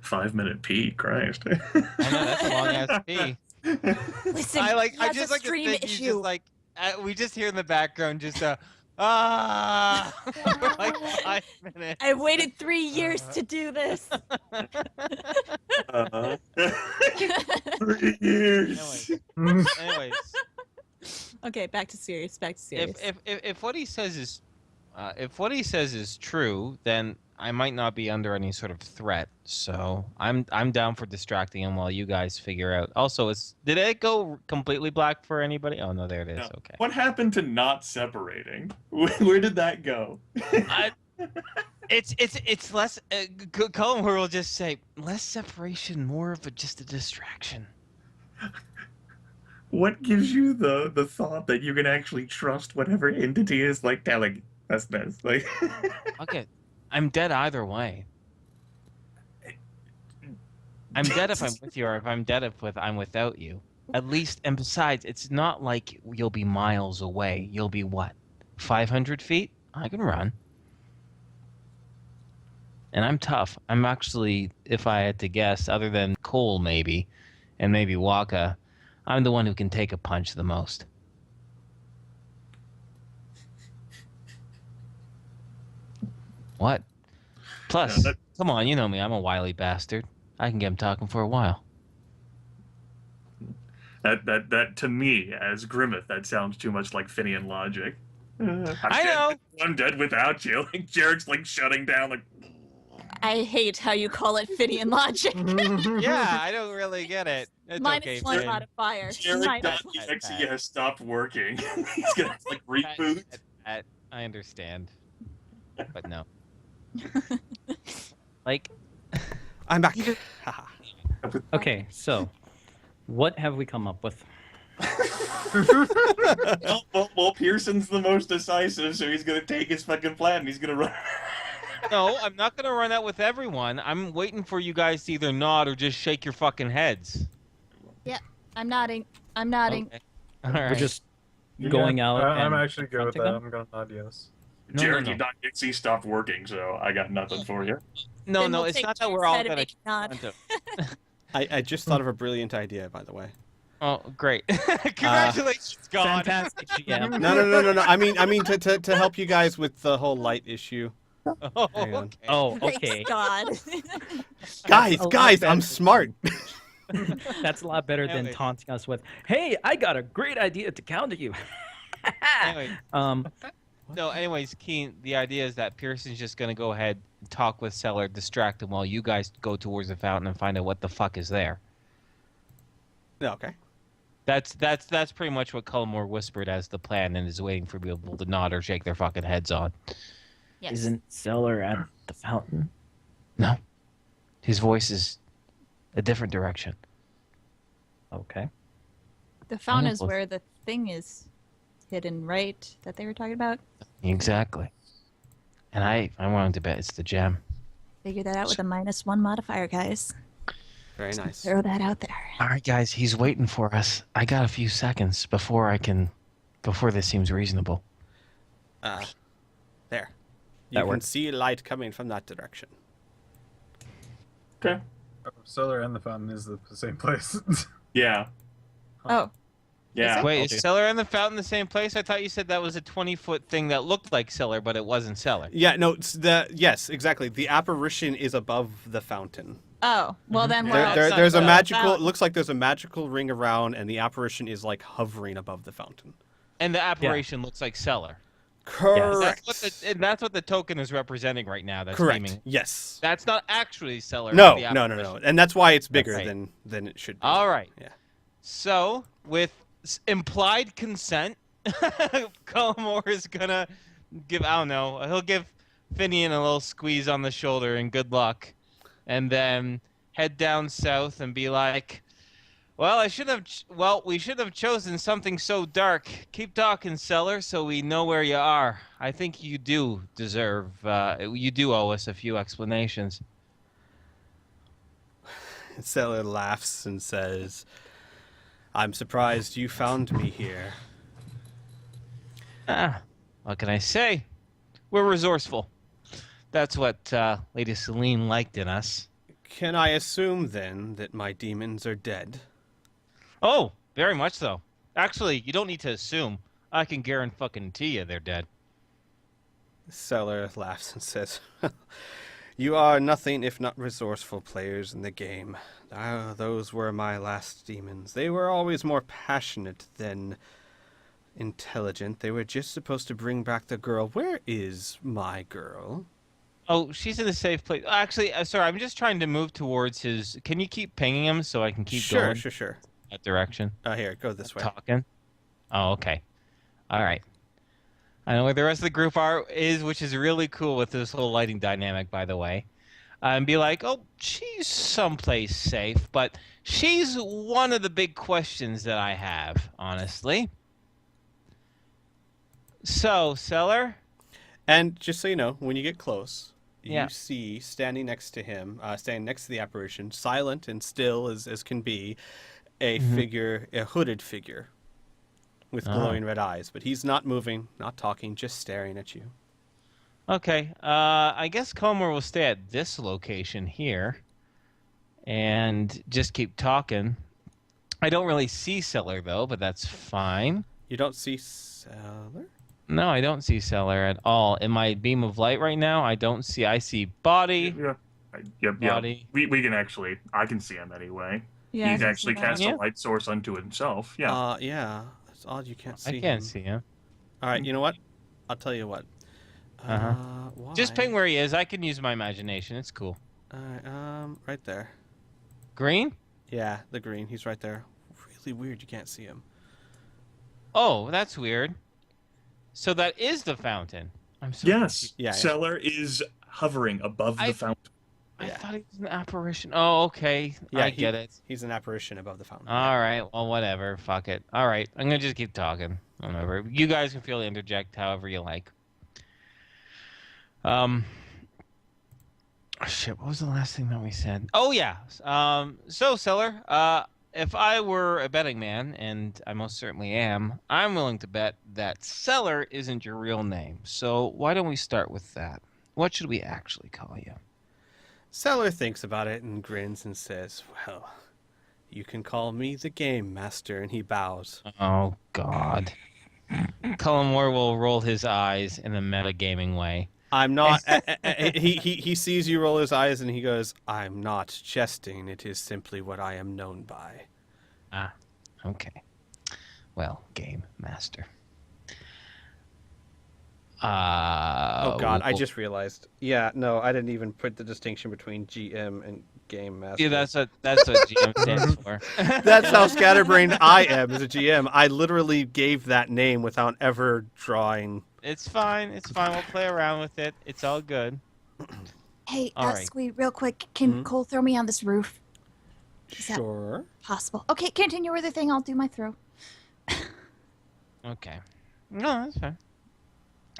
5-minute pee, Christ. I know, that's a long ass pee. Listen, I just like to think he's just like, we just hear in the background just for like 5 minutes. I waited 3 years to do this. 3 years. Anyways. Okay, back to serious. If what he says is true, then I might not be under any sort of threat. So I'm down for distracting him while you guys figure out. Also, did it go completely black for anybody? Oh no, there it is. No. Okay. What happened to not separating? Where did that go? It's less. Colin will just say less separation, more of just a distraction. What gives you the thought that you can actually trust whatever entity is like telling us this? Like, Okay, I'm dead either way. I'm dead if I'm with you, or if I'm dead if I'm without you. At least, and besides, it's not like you'll be miles away. You'll be what, 500 feet? I can run. And I'm tough. I'm actually, if I had to guess, other than Cole maybe, and maybe Waka, I'm the one who can take a punch the most. What? Plus, come on, you know me. I'm a wily bastard. I can get him talking for a while. That to me, as Grimmeth, that sounds too much like Finian logic. I know. I'm dead without you. Like Jarek's like shutting down. Like, I hate how you call it Finian logic. Yeah, I don't really get it. It's okay, -1 Finn. modifier. Jarek.exe has stopped working. He's gonna like reboot. I understand, but no. Like, I'm back. Okay, so what have we come up with? Well, Pearson's the most decisive, so he's gonna take his fucking plan and he's gonna run. no, I'm not gonna run out with everyone. I'm waiting for you guys to either nod or just shake your fucking heads. Yeah, I'm nodding. Okay. All right. We're just going out. I'm and actually good with that. confronting I'm gonna nod yes. No, Jarek.exe stopped working, so I got nothing for you. No, Then no, we'll it's take not that turns we're all ahead and gonna. make a nod. I just thought of a brilliant idea, by the way. Oh, great! Congratulations, God. Fantastic. Yeah. No. I mean to help you guys with the whole light issue. Oh, Hang on. okay. Oh, okay. Thanks, God. Guys, a lot I'm better. smart. That's a lot better than Anyway. taunting us with, "Hey, I got a great idea to counter you." Anyway. No, anyways, Keen, the idea is that Pearson's just gonna go ahead and talk with Cellar, distract him while you guys go towards the fountain and find out what the fuck is there. Yeah, okay. That's pretty much what Cullimore whispered as the plan and is waiting for people to nod or shake their fucking heads on. Yes. Isn't Cellar at the fountain? No. His voice is a different direction. Okay. The fountain is Almost. where the thing is hidden, right? That they were talking about? Exactly. And I'm willing to bet it's the gem. Figure that out with a -1 modifier, guys. Very nice. Throw that out there. All right, guys, he's waiting for us. I got a few seconds before this seems reasonable. There. You That can works. see light coming from that direction. Okay. Cellar and the fountain is the same place. Yeah. Oh, Yeah. Wait, is Cellar and the fountain the same place? I thought you said that was a 20-foot thing that looked like Cellar, but it wasn't Cellar. Yeah, no, yes, exactly. The apparition is above the fountain. oh. Well, then we're There's a outside the magical. It fountain. looks like there's a magical ring around, and the apparition is like hovering above the fountain. And the apparition looks like Cellar. Correct. That's what the token is representing right now. That's Correct. naming. That's That's not actually Cellar. no, the no, apparition. and that's why it's bigger right. than it should be. All right. Yeah. So, with implied consent, Cullimore is gonna give. I don't know. He'll give Finian a little squeeze on the shoulder and good luck, and then head down south and be like, "Well, we should have chosen something so dark. Keep talking, Cellar, so we know where you are. I think you do deserve. You do owe us a few explanations." Cellar laughs and says, "I'm surprised you found me here." What can I say? We're resourceful. That's what Lady Celine liked in us. Can I assume then that my demons are dead? Oh, very much so. Actually, you don't need to assume. I can guarantee you they're dead. Seller laughs and says, "You are nothing if not resourceful players in the game. Ah, those were my last demons. They were always more passionate than intelligent. They were just supposed to bring back the girl. Where is my girl?" Oh, she's in a safe place. Actually, sorry, I'm just trying to move towards his... Can you keep pinging him so I can keep going Sure. that direction? Here, go this way. Talking? Oh, okay. All right. I know where the rest of the group is, which is really cool with this whole lighting dynamic, by the way. And be like, oh, she's someplace safe, but she's one of the big questions that I have, honestly. So, Seller? And just so you know, when you get close, Yeah. you see standing next to him, standing next to the apparition, silent and still as can be, a figure, a hooded figure with glowing red eyes. But he's not moving, not talking, just staring at you. Okay, I guess Comer will stay at this location here and just keep talking. I don't really see Seller, though, but that's fine. You don't see Seller? No, I don't see Seller at all. In my beam of light right now, I don't see... I see body. Yeah. Yep. Body. We can actually. I can see him anyway. Yeah, He I can can actually see that. cast Yeah. a light source unto himself. Yeah. Yeah. It's odd you can't see I can't him. see him. All right, you know what? I'll tell you what. Why? Just ping where he is. I can use my imagination. It's cool. All right, right there. Green? Yeah, the green. He's right there. Really weird. You can't see him. Oh, that's weird. So that is the fountain. I'm so Yes. Yeah. Seller is hovering above the fountain. I Yeah. thought he was an apparition. Oh, okay. Yeah, I get it. He's an apparition above the fountain. All right. Well, whatever. Fuck it. All right. I'm going to just keep talking. Whatever. You guys can feel to interject however you like. Oh, shit. What was the last thing that we said? Oh, yeah. So, Seller, if I were a betting man, and I most certainly am, I'm willing to bet that Seller isn't your real name. So why don't we start with that? What should we actually call you? Seller thinks about it and grins and says, "Well, you can call me the Game Master," and he bows. Oh, God. Cullimore will roll his eyes in a metagaming way. I'm not. He sees you roll his eyes and he goes, "I'm not jesting. It is simply what I am known by." Ah, okay. Well, Game Master. Oh God, I just realized. Yeah, no, I didn't even put the distinction between GM and Game Master. Yeah, that's what GM stands for. That's how scatterbrained I am as a GM. I literally gave that name without ever drawing. It's fine. It's fine. We'll play around with it. It's all good. Hey, All right. Squee, real quick, can Cole throw me on this roof? Is that Sure. possible? Okay, continue with the thing. I'll do my throw. Okay. No, that's fine.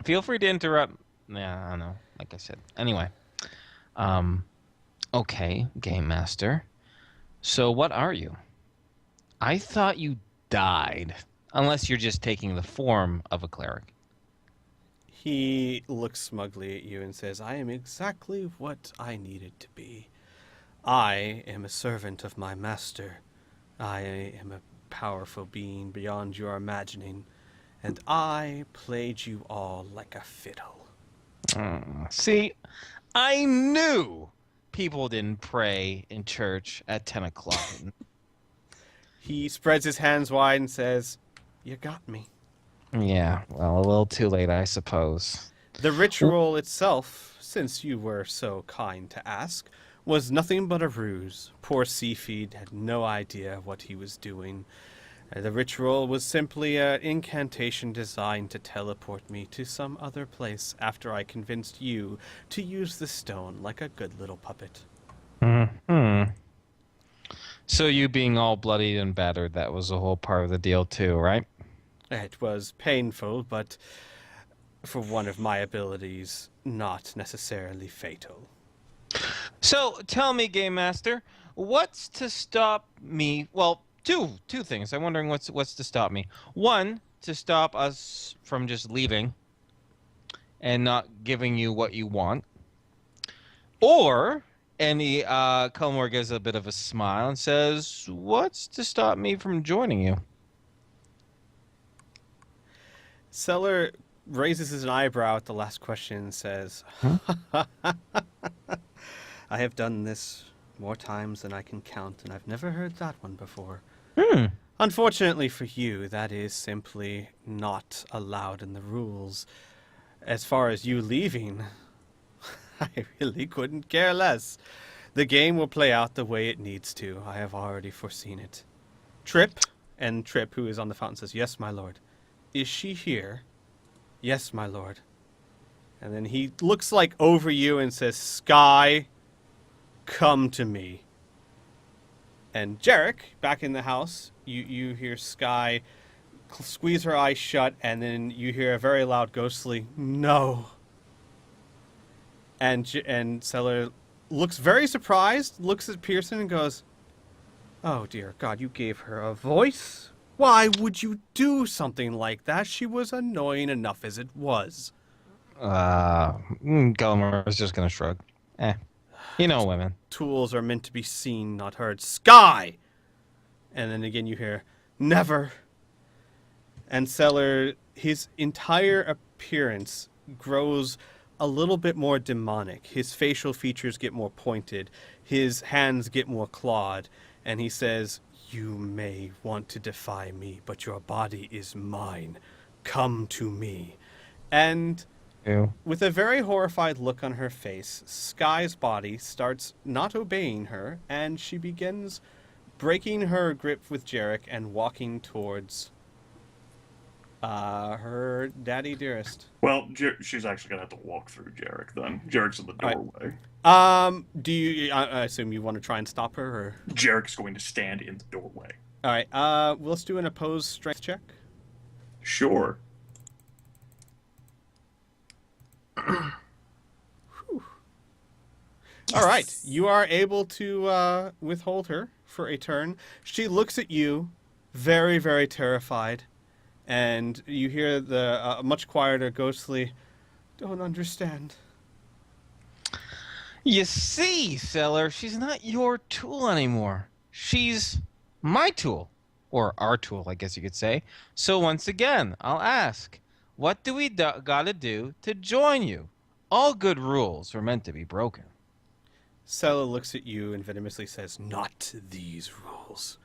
Feel free to interrupt. Yeah, I don't know. Like I said. Anyway. Okay, Game Master. So what are you? I thought you died. Unless you're just taking the form of a cleric. He looks smugly at you and says, "I am exactly what I needed to be. I am a servant of my master. I am a powerful being beyond your imagining, and I played you all like a fiddle." See, I knew people didn't pray in church at 10 o'clock. He spreads his hands wide and says, "You got me." Yeah, well, a little too late, I suppose. The ritual itself, since you were so kind to ask, was nothing but a ruse. Poor Seafeed had no idea what he was doing. The ritual was simply an incantation designed to teleport me to some other place after I convinced you to use the stone like a good little puppet. So you being all bloodied and battered, that was a whole part of the deal too, right? It was painful, but for one of my abilities, not necessarily fatal. So tell me, Game Master, what's to stop me? Well, two things. I'm wondering what's to stop me. One, to stop us from just leaving and not giving you what you want. Or And Culmore gives a bit of a smile and says, "What's to stop me from joining you?" Seller raises his eyebrow at the last question and says, I have done this more times than I can count, and I've never heard that one before. Unfortunately for you, that is simply not allowed in the rules. As far as you leaving, I really couldn't care less. The game will play out the way it needs to. I have already foreseen it. Trip, and Trip, who is on the fountain, says, Yes, my lord. Is she here? Yes, my lord. And then he looks like over you and says, Sky, come to me. And Jarek, back in the house, you hear Sky squeeze her eyes shut, and then you hear a very loud ghostly, No. And Seller looks very surprised, looks at Pearson and goes, Oh, dear God, you gave her a voice? Why would you do something like that? She was annoying enough as it was. Culmore is just gonna shrug. You know women. Tools are meant to be seen, not heard. Sky! And then again you hear, Never. And Seller, his entire appearance grows a little bit more demonic. His facial features get more pointed. His hands get more clawed. And he says, You may want to defy me, but your body is mine. Come to me. And Ew. with a very horrified look on her face, Sky's body starts not obeying her, and she begins breaking her grip with Jarek and walking towards her daddy dearest. Well, she's actually gonna have to walk through Jarek then. Jarek's in the All doorway. Do you? I assume you want to try and stop her, or? Jarek's going to stand in the doorway. All right. Let's do an opposed strength check. Sure. All right. You are able to withhold her for a turn. She looks at you, very, very terrified, and you hear the much quieter, ghostly, "Don't understand." You see, Seller, she's not your tool anymore. She's my tool. Or our tool, I guess you could say. So once again, I'll ask, what do we gotta do to join you? All good rules are meant to be broken. Sella looks at you and venomously says, "Not these rules."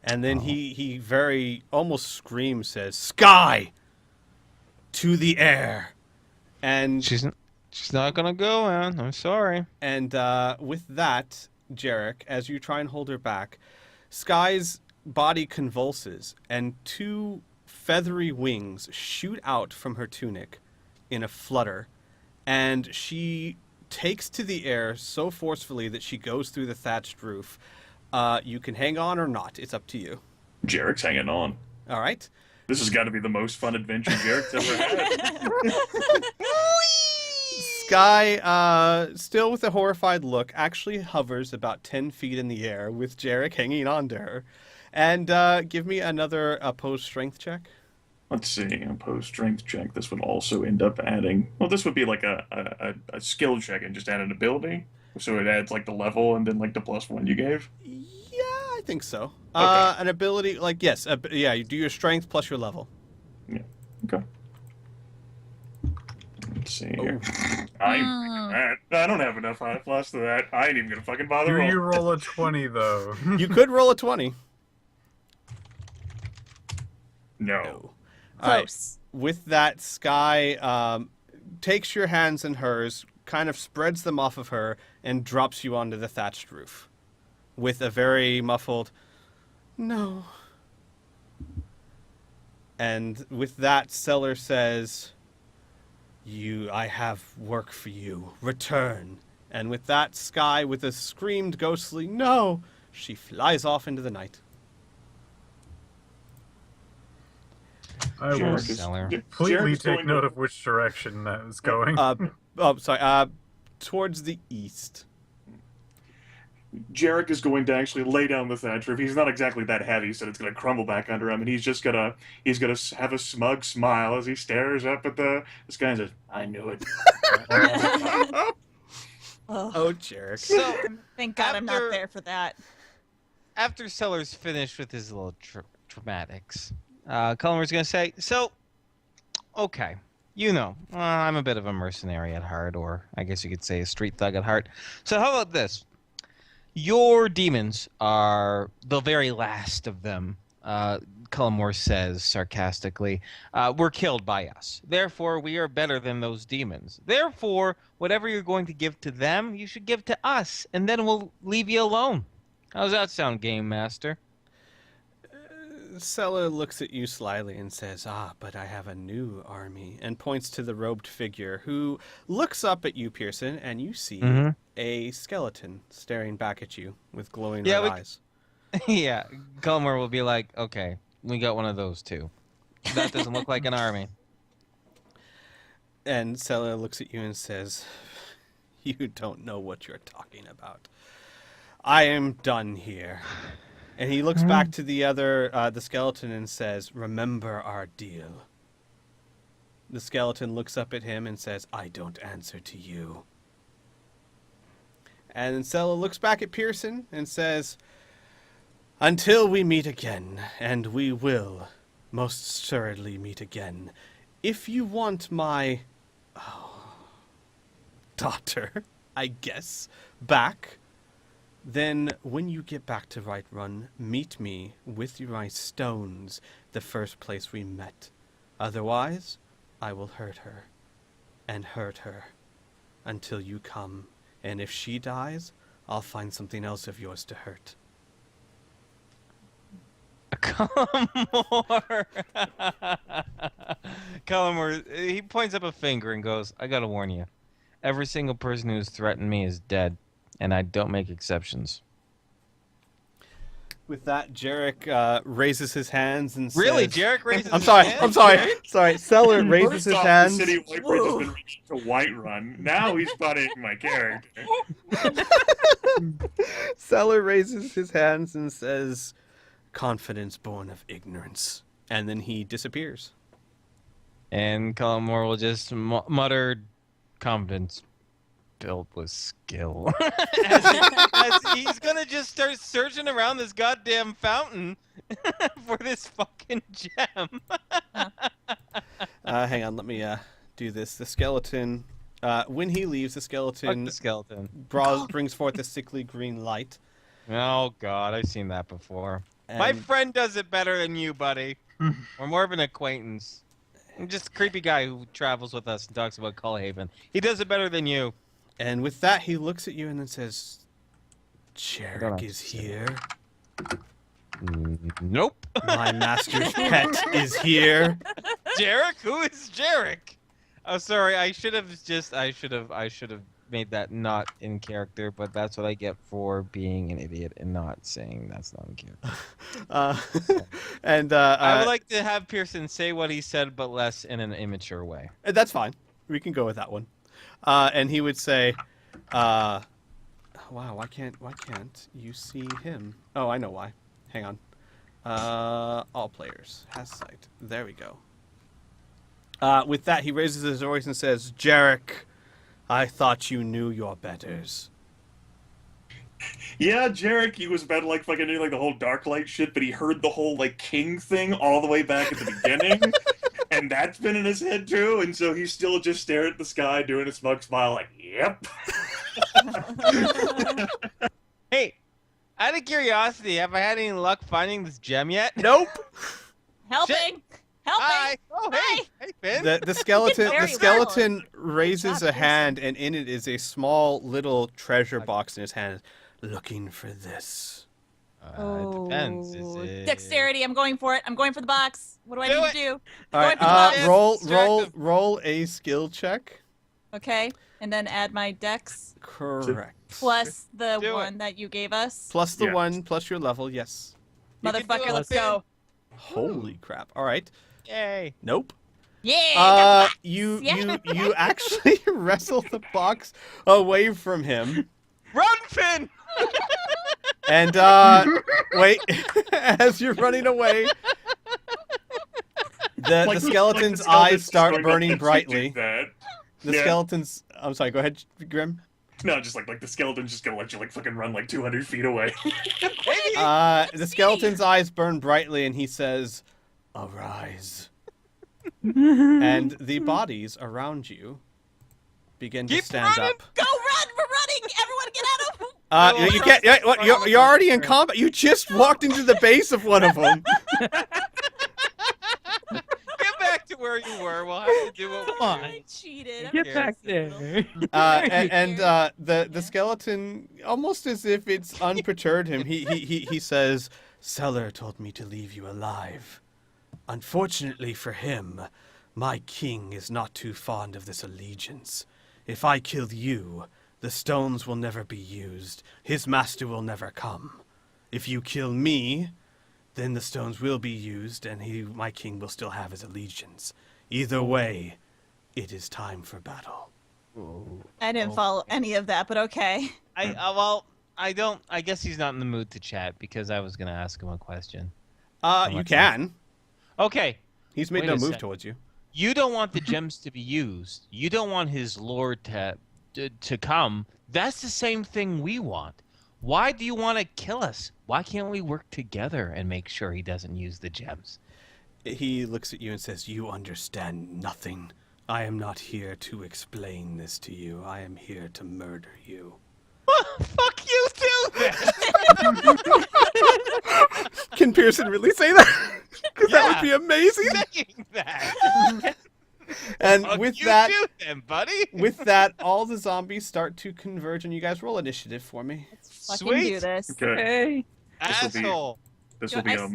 And then he very almost screams, says, "Sky! To the air!" And She's not gonna go, man. I'm sorry. And with that, Jarek, as you try and hold her back, Sky's body convulses, and two feathery wings shoot out from her tunic in a flutter, and she takes to the air so forcefully that she goes through the thatched roof. You can hang on or not. It's up to you. Jarek's hanging on. All right. This has got to be the most fun adventure Jarek's ever had. Sky, still with a horrified look, actually hovers about 10 feet in the air with Jarek hanging on to her. And give me another opposed strength check. Let's see, opposed strength check. This would also end up adding... Well, this would be like a skill check and just add an ability. So it adds like the level and then like the +1 you gave. Yeah, I think so. Okay. An ability, like, yes. Yeah, you do your strength plus your level. Yeah, okay. Let's see here. I don't have enough high plus to that. I ain't even gonna fucking bother Do rolling. you roll a 20, though? You could roll a 20. No. All right. Close. With that, Sky takes your hands in hers, kind of spreads them off of her, and drops you onto the thatched roof with a very muffled, "No." And with that, Seller says, I have work for you. Return." And with that, Sky, with a screamed ghostly, "No," she flies off into the night. I will Jarek is- Seller. completely Jarek is take going note to- of which direction that is going. Towards the east. Jarek is going to actually lay down the thatch roof. He's not exactly that heavy, so it's going to crumble back under him, and he's gonna have a smug smile as he stares up at the sky and says, "I knew it." Oh, Oh, Jarek. So thank God I'm not after- there for that. after Sellers finished with his little dramatics, Cullen's gonna say, "So, okay, I'm a bit of a mercenary at heart, or I guess you could say a street thug at heart. So how about this? Your demons are the very last of them." Cullimore says sarcastically, "were killed by us. Therefore, we are better than those demons. Therefore, whatever you're going to give to them, you should give to us, and then we'll leave you alone." How's that sound, Game Master? Seller looks at you slyly and says, but I have a new army, and points to the robed figure, who looks up at you, Pearson, and you see a skeleton staring back at you with glowing red eyes. Yeah, Cullimore will be like, "Okay, we got one of those too. That doesn't look like an army." And Seller looks at you and says, "You don't know what you're talking about. I am done here." And he looks back to the skeleton and says, "Remember our deal." The skeleton looks up at him and says, "I don't answer to you." And Sella looks back at Pearson and says, "Until we meet again, and we will most assuredly meet again, if you want my daughter, I guess, back, then when you get back to Whiterun, meet me with my stones the first place we met. Otherwise, I will hurt her, and hurt her, until you come. And if she dies, I'll find something else of yours to hurt." Cullimore. Cullimore, he points up a finger and goes, "I gotta warn you. Every single person who's threatened me is dead, and I don't make exceptions." With that, Jarek raises his hands and Really? says... Jarek raises I'm his sorry, hand? I'm sorry. Seller raises First his off, hands. the City Wipers has been reaching to Whiterun. Now he's budding my character. Seller raises his hands and says, "Confidence born of ignorance." And then he disappears. And Cullimore will just mutter, "Confidence built with skill." as he's gonna just start searching around this goddamn fountain for this fucking gem. Hang on, let me do this. The skeleton, when he leaves, the Fuck skeleton the skeleton. brings forth a sickly green light. Oh god, I've seen that before. My And, friend does it better than you, buddy. We're more of an acquaintance. I'm just a creepy guy who travels with us and talks about Cullhaven. He does it better than you. and with that, he looks at you and then says, don't "Jarek have is to say here. Nope. My master's pet is here." Jarek? Who is Jarek? Oh, sorry. I should have made that not in character, but that's what I get for being an idiot and not saying that's not in character. And I would like to have Pearson say what he said, but less in an immature way. that's fine. We can go with that one. And he would say, "Wow, why can't you see him? Oh, I know why. Hang on. All players has sight. There we go." With that, he raises his voice and says, "Jarek, I thought you knew your betters." Yeah, Jarek, he was about to like fucking do like the whole Darklight shit, but he heard the whole like king thing all the way back at the beginning, and that's been in his head too, and so he's still just staring at the sky, doing a smug smile, like, "Yep." Hey, out of curiosity, have I had any luck finding this gem yet? Nope. Helping! Helping! Hi. Oh, hey. Hi. Hey, Finn. The skeleton very the skeleton raises job, a hand, and in it is a small little treasure box in his hand. "Looking for this." It depends. Is Oh, it... Dexterity, I'm going for it. I'm going for the box. What do I Do need it. to do? All right, Going for the box. roll a skill check. Okay, and then add my dex Correct. plus the Do it. one that you gave us. Plus the Yeah. one plus your level, yes. You can do Motherfucker, it, let's Finn. go. Holy crap. All right. Yay. Nope. Yeah! got the box. You Yeah. you actually wrestle the box away from him. Run, Finn! And wait, as you're running away, the skeleton's eyes start burning brightly. That. The Yeah. skeleton's I'm sorry, go ahead, Grim. No, just like the skeleton's just gonna let you like fucking run like 200 feet away. The skeleton's eyes burn brightly, and he says, "Arise." And the bodies around you begin to Keep stand running! up. Go run! We're running! Everyone get out of You can't. You're already in combat. You just walked into the base of one of them. Get back to where you were. We'll have to do what Come we're on. doing. I cheated. Get cares? back there. The skeleton, almost as if it's unperturbed him, he says, "Seller told me to leave you alive. Unfortunately for him, my king is not too fond of this allegiance. If I kill you, the stones will never be used. His master will never come. If you kill me, then the stones will be used, and my king will still have his allegiance. Either way, it is time for battle." I didn't follow any of that, but okay. I don't. I guess he's not in the mood to chat because I was gonna ask him a question. You can. Okay, He's made Wait no a move sec. towards you. you don't want the gems to be used. You don't want his lord to come. That's the same thing we want. Why do you want to kill us? Why can't we work together and make sure he doesn't use the gems? He looks at you and says, "You understand nothing. I am not here to explain this to you. I am here to murder you." Fuck you too, then. Can Pearson really say that? Because that Yeah. would be amazing. Saying that. And Fuck with you that, too, then, buddy. with that, all the zombies start to converge, and you guys roll initiative for me. Fucking Sweet. do this. Okay. Hey. This will be- Asshole. This Do will be I a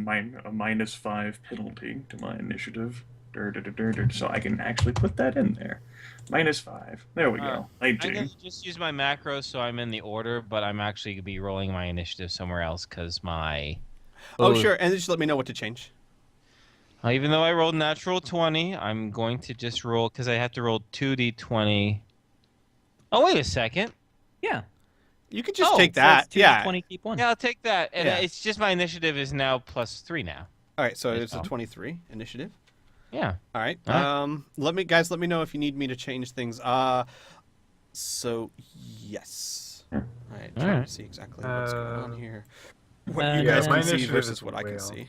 -5 penalty to my initiative. So I can actually put that in there. -5. There we go. I I'm do. gonna just use my macros so I'm in the order, but I'm actually gonna be rolling my initiative somewhere else because my. Oh, sure. And just let me know what to change. Even though I rolled natural 20, I'm going to just roll because I have to roll 2d20. Oh, wait a second. Yeah. You could just Oh, take So that. it's Yeah. 20, keep one. Yeah, I'll take that. And Yeah. it's just my initiative is now +3 now. All right. So Nice it's a job. 23 initiative. Yeah. All right. Alright. Let me know if you need me to change things. So yes. All right. Trying Alright. to see exactly what's going on here. What Uh, you yeah, guys my can see initiative versus is what I way can off. see.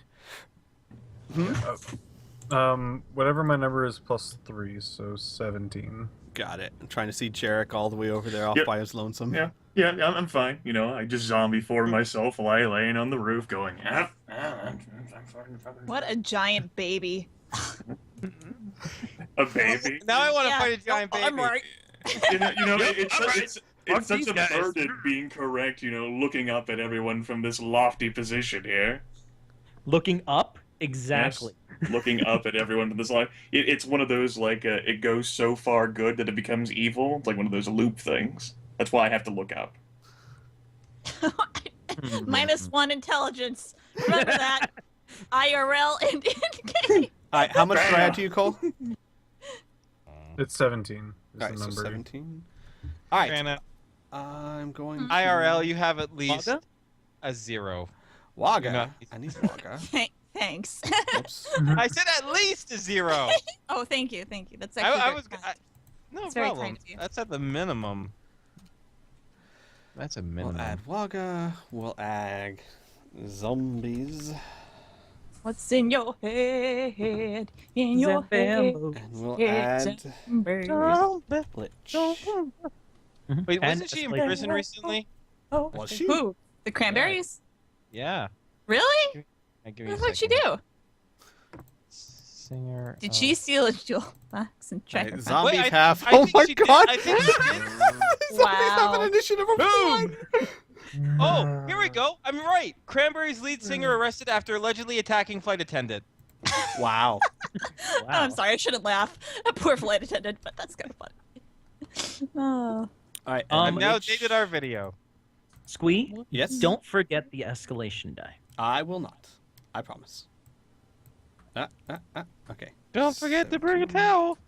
Whatever my number is +3, so 17. Got it. I'm trying to see Jarek all the way over there, off Yep. by his lonesome. Yeah, I'm fine. You know, I just zombie form myself while I laying on the roof going, I'm fucking. What a giant baby. A baby. Now I want to Yeah, fight a giant baby. I'm right. It's such these a guys. burden being correct, looking up at everyone from this lofty position here. Looking up? Exactly. Yes, looking up at everyone from this line. It's one of those, like, it goes so far good that it becomes evil. It's like one of those loop things. That's why I have to look up. -1 intelligence. Remember that. IRL and in-game. All right. How much do I add to you, Cole? It's 17. Is All right. the So number. 17. All right. Granted, I'm going to... IRL, you have at least Wagga? a 0. Wagga. No. I need Wagga. Thanks. Oops. I said at least a 0. Oh, thank you. That's actually I very was. kind. No It's very problem. kind of you. That's at the minimum. That's a minimum. We'll add Wagga. We'll add zombies. What's in your head? In your head. And we'll It's add embers. Lich. Wait, And wasn't she in escalate. prison recently? Oh, Was she? who? The cranberries? Yeah. Really? Give me a What did she second. do? Singer. Did she steal a jewel box and track Right, her zombies Wait, I- have. I Oh think my she did- god! I think she did. Zombies have an Wow. initiative of Boom! 1. Oh, here we go. I'm right. Cranberries lead singer arrested after allegedly attacking flight attendant. Wow. Oh, I'm sorry, I shouldn't laugh. A poor flight attendant, but that's kind of funny. Oh. All right. Um, I've now Lich- dated our video. Squee, Yes. don't forget the escalation die. I will not. I promise. Okay. Don't forget to bring a 17. towel.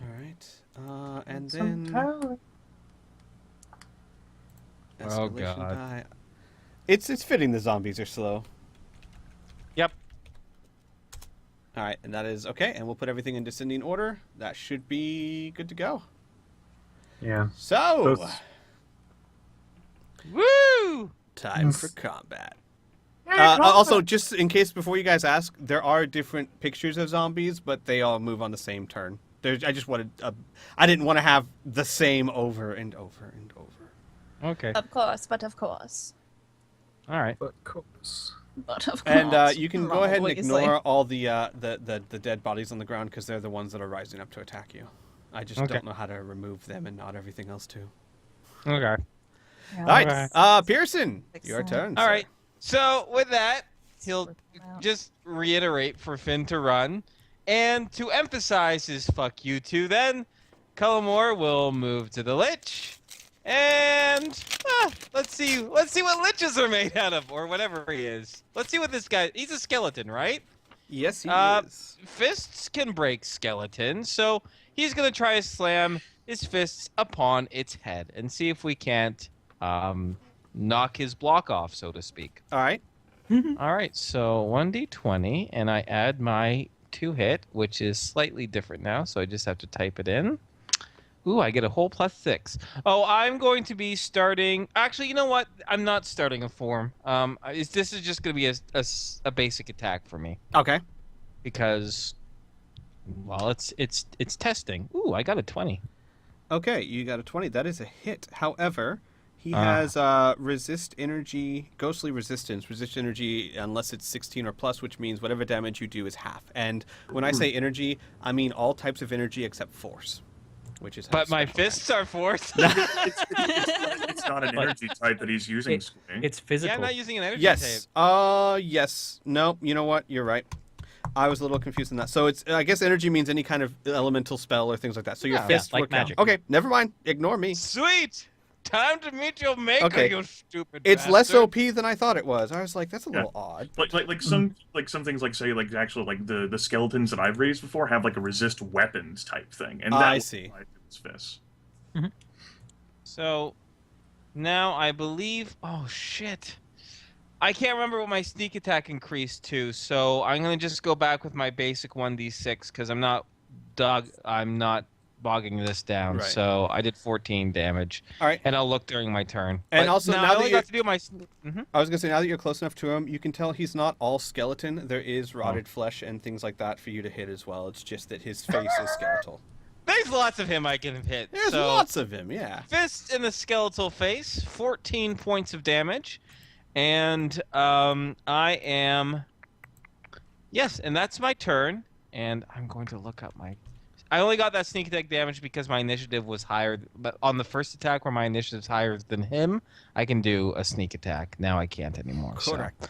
All right. And then. Oh, Escalation God. die. It's fitting the zombies are slow. Yep. All right, and that is okay. And we'll put everything in descending order. That should be good to go. Yeah. So, Those- Woo! time for combat. Also, just in case before you guys ask, there are different pictures of zombies, but they all move on the same turn. I just wanted, I didn't want to have the same over and over and over. Okay. Of course, but of course. All right. But course. But of course. And you can go ahead and What you say. ignore all the dead bodies on the ground because they're the ones that are rising up to attack you. I just Okay. don't know how to remove them and not everything else too. Okay. All right, Okay. Pearson, your Excellent. turn. All sir. right. So with that, he'll Slip it out. just reiterate for Finn to run, and to emphasize his "fuck you" to then, Cullimore will move to the Lich, and let's see what liches are made out of, or whatever he is. Let's see what this guy. He's a skeleton, right? Yes, he is. Fists can break skeletons, so he's gonna try to slam his fists upon its head and see if we can't knock his block off, so to speak. All right. All right, so 1d20, and I add my 2 hit, which is slightly different now, so I just have to type it in. Ooh, I get a whole +6. Oh, I'm going to be starting. Actually, you know what? I'm not starting a form. This is just going to be a basic attack for me Okay. because, well, it's testing. Ooh, I got a 20. Okay, you got a 20. That is a hit. However, he has resist energy, ghostly resistance, resist energy unless it's 16 or plus, which means whatever damage you do is half. And when I say energy, I mean all types of energy except force, which is how But my special fists are force. It's not an energy type that he's using. Squee. It's Yeah, physical. I'm not using an energy Yes. tape. Yes. No, you know what? You're right. I was a little confused in that. So it's, I guess energy means any kind of elemental spell or things like that. So your Yeah. fists Yeah, like would count. magic. Okay, never mind. Ignore me. Sweet! Time to meet your maker, Okay. you stupid It's less bastard. OP than I thought it was. I was like, that's a Yeah. little odd. Like some things like say like actually like the skeletons that I've raised before have like a resist weapons type thing, and that I would see. apply to his fists. So, now I believe... Oh, shit. I can't remember what my sneak attack increased to, so I'm going to just go back with my basic 1d6, because I'm not bogging this down. Right. So, I did 14 damage. All right. And I'll look during my turn. And But also, now I that only you're- got to do my... Mhm. I was gonna say, now that you're close enough to him, you can tell he's not all skeleton. There is rotted flesh and things like that for you to hit as well. It's just that his face is skeletal. There's lots of him I can hit. There's so... lots of him, yeah. Fist in the skeletal face, 14 points of damage, and I am... Yes, and that's my turn, and I'm going to look up my... I only got that sneak attack damage because my initiative was higher, but on the first attack where my initiative's higher than him, I can do a sneak attack. Now I can't anymore. so- Correct.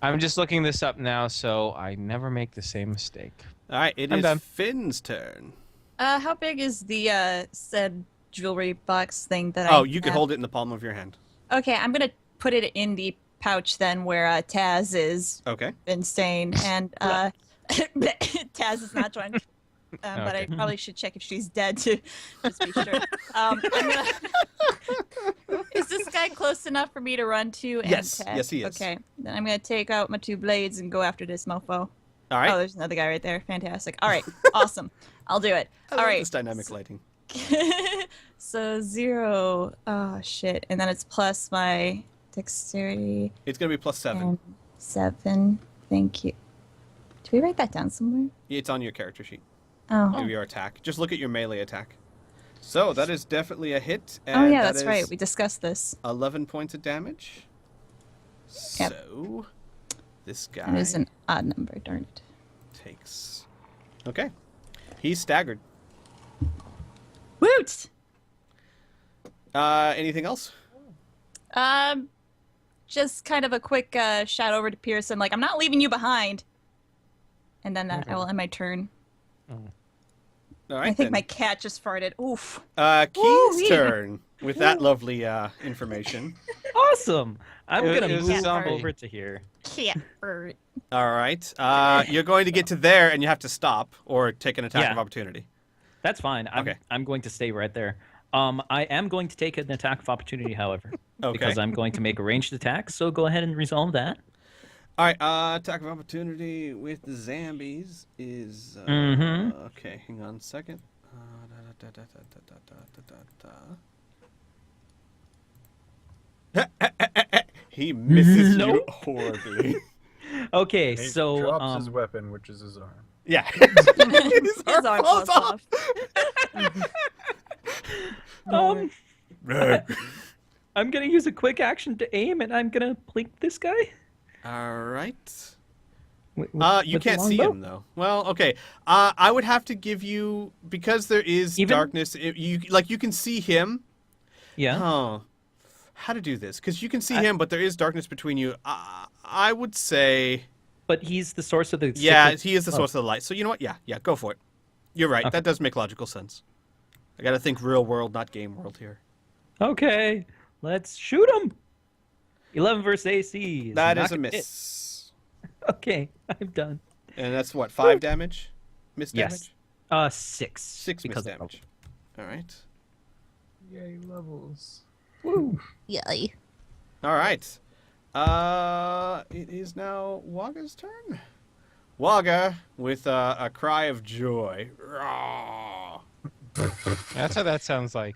I'm just looking this up now, so I never make the same mistake. All right, it I'm is done. Finn's turn. How big is the said jewelry box thing that I Oh, you can have? hold it in the palm of your hand. Okay, I'm gonna put it in the pouch then where Taz is Okay. been staying, and Taz is not joined. But I Okay. probably should check if she's dead to just be sure. I'm gonna... Is this guy close enough for me to run to? And Yes. Taz? Yes, he is. Okay, then I'm gonna take out my 2 blades and go after this mofo. All Oh, right. there's another guy right there. Fantastic. All right, awesome. I'll do it. I All love right. this dynamic lighting. So 0. Oh shit! And then it's plus my dexterity. It's gonna be +7. And 7. Thank you. Did we write that down somewhere? It's on your character sheet. Oh. Do your attack. Just look at your melee attack. So that is definitely a hit. And Oh yeah, that that's right. is We discussed this. 11 points of damage. Yep. So this guy It is an odd number. Darn it. takes. Okay. He's staggered. Woot! Anything else? Just kind of a quick shout over to Pearson, like, I'm not leaving you behind. And then I will end my turn. All right. I think then. my cat just farted. Oof. Key's Woo-wee. turn with that lovely information. Awesome. I'm It- gonna it was a move zombie. over to here. Cat fart. All right. You're going to get to there, and you have to stop or take an attack Yeah. of opportunity. That's fine. Okay. I'm going to stay right there. I am going to take an attack of opportunity, however, Okay. because I'm going to make a ranged attack. So go ahead and resolve that. All right. Attack of opportunity with the zombies is. Mhm. Okay. Hang on a second. He misses you Nope. horribly. Okay, And he so drops his weapon, which is his arm. Yeah. His arm falls off. I'm gonna use a quick action to aim, and I'm gonna blink this guy. All right. With You the can't see longbow? him though. Well, okay. I would have to give you because there is Even- darkness. You can see him. Yeah. Huh. How to do this? Because you can see him, but there is darkness between you. I would say, But he's the source of the. yeah, sickness. he is the source of the light. So you know what? Yeah, go for it. You're right. Okay. That does make logical sense. I gotta think real world, not game world here. Okay, let's shoot him. 11 versus AC. That not is a gonna hit. miss. Okay, I'm done. And that's what, 5 damage? Miss Yes. damage? 6. 6 miss because of damage. All right. Yay, levels. Woo. Yay. All right. It is now Waga's turn. Waga with a cry of joy. Rawr. That's how that sounds like.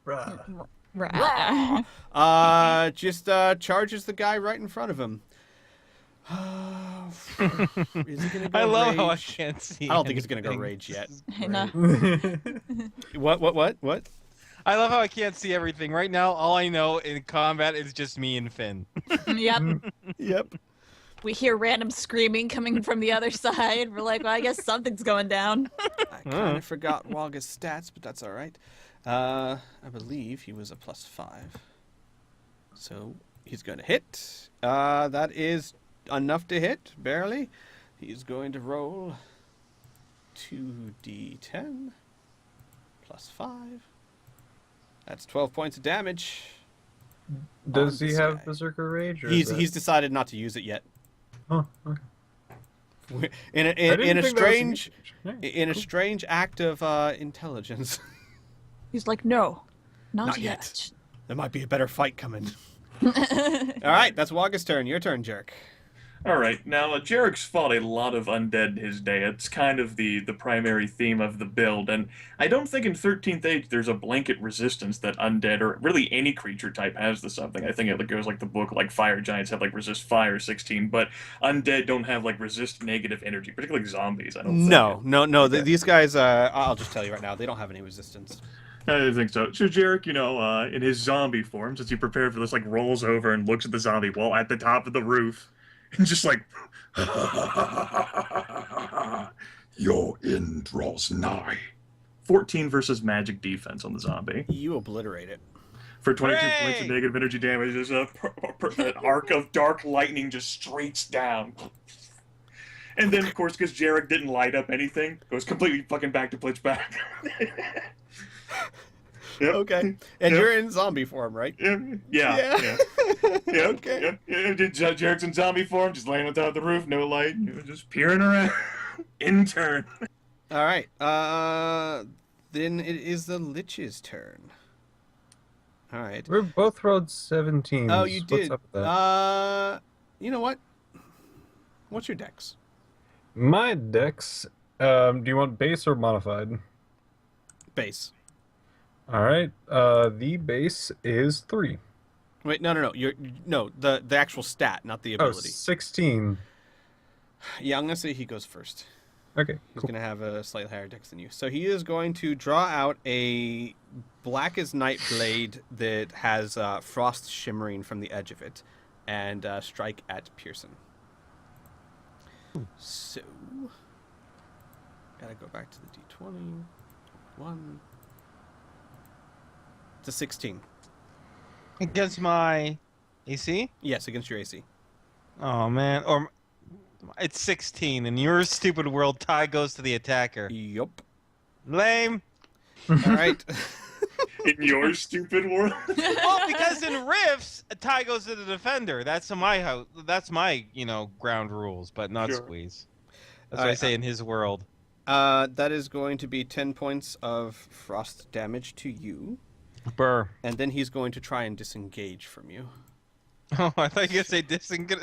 Bruh. Right. Just charges the guy right in front of him. Is he gonna go I love how I rage? can't see. I don't think he's gonna go anything. rage yet. I know. What? I love how I can't see everything. Right now, all I know in combat is just me and Finn. Yep. Yep. We hear random screaming coming from the other side. We're like, well, I guess something's going down. I kind of forgot Waga's stats, but that's all right. I believe he was a +5. So he's going to hit. That is enough to hit, barely. He's going to roll 2d10 +5. That's 12 points of damage. Does on he this have guy. Berserker Rage? Or He's decided not to use it yet. Oh, okay. In I a didn't think that was strange engaged. Yeah, in a cool. strange act of intelligence. He's like, no, not, Not yet. There might be a better fight coming. All right, that's Waga's turn. Your turn, Jerk. All right, now Jarek's fought a lot of undead in his day. It's kind of the primary theme of the build, and I don't think in 13th Age there's a blanket resistance that undead or really any creature type has to something. I think it goes like the book, like fire giants have like resist fire 16, but undead don't have like resist negative energy, particularly zombies. I don't. No. Okay. These guys. I'll just tell you right now, they don't have any resistance. I didn't think so. So Jarek, in his zombie form, since he prepared for this, like rolls over and looks at the zombie wall at the top of the roof, and just like, Your end draws nigh. 14 versus magic defense on the zombie. You obliterate it. For 22 points of Hooray! negative energy damage, there's an arc of dark lightning just straights down. And then, of course, because Jarek didn't light up anything, goes completely fucking back to Plitch back. Yep. Okay. And Yep. you're in zombie form, right? Yeah. Yeah. Okay. Jarek's in zombie form, just laying on top of the roof, no light, just peering around. In turn. All right. Then it is the Lich's turn. All right. We both rolled 17. Oh, you What's did. up with that? You know what? What's your dex? My dex. Do you want base or modified? Base. All right. The base is 3. Wait, no. The actual stat, not the Oh, ability. 16. Yeah, I'm gonna say he goes first. Okay. He's Cool. gonna have a slightly higher dex than you. So he is going to draw out a black as night blade that has frost shimmering from the edge of it, and strike at Pearson. So, gotta go back to the d20. 1. It's a 16. Against my AC? Yes, against your AC. Oh man, or it's 16. In your stupid world, tie goes to the attacker. Yup. Lame. All right. In your stupid world. Well, because in Rifts, a tie goes to the defender. That's my house. That's my ground rules, but not Sure. Squeeze. That's what I say in his world. That is going to be 10 points of frost damage to you. Burr. And then he's going to try and disengage from you. Oh, I thought you were going to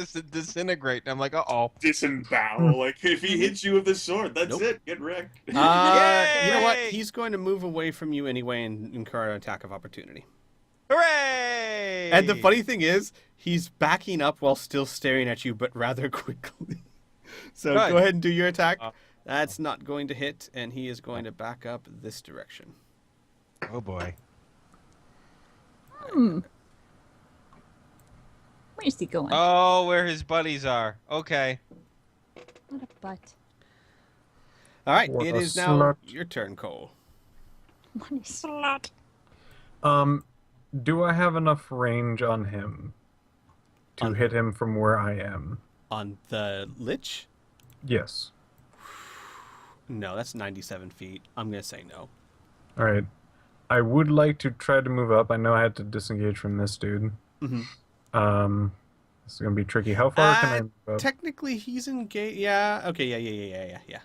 say disintegrate. And I'm like, uh-oh. Disembowel. Like, if he hits you with the sword, that's Nope. it. Get wrecked. You know what? Yay! He's going to move away from you anyway and incur an attack of opportunity. Hooray! And the funny thing is, he's backing up while still staring at you, but rather quickly. So Good. go ahead and do your attack. That's not going to hit, and he is going to back up this direction. Oh, boy. Where's he going? Oh, where his buddies are. Okay. What a butt. All right, What it a is now slut. your turn, Cole. What a slut. Do I have enough range on him to On- hit him from where I am? On the Lich? Yes. No, that's 97 feet. I'm going to say no. All right. I would like to try to move up. I know I had to disengage from this dude. Mm-hmm. This is gonna be tricky. How far can I move up? Technically, he's engaged. Yeah. Okay. Yeah.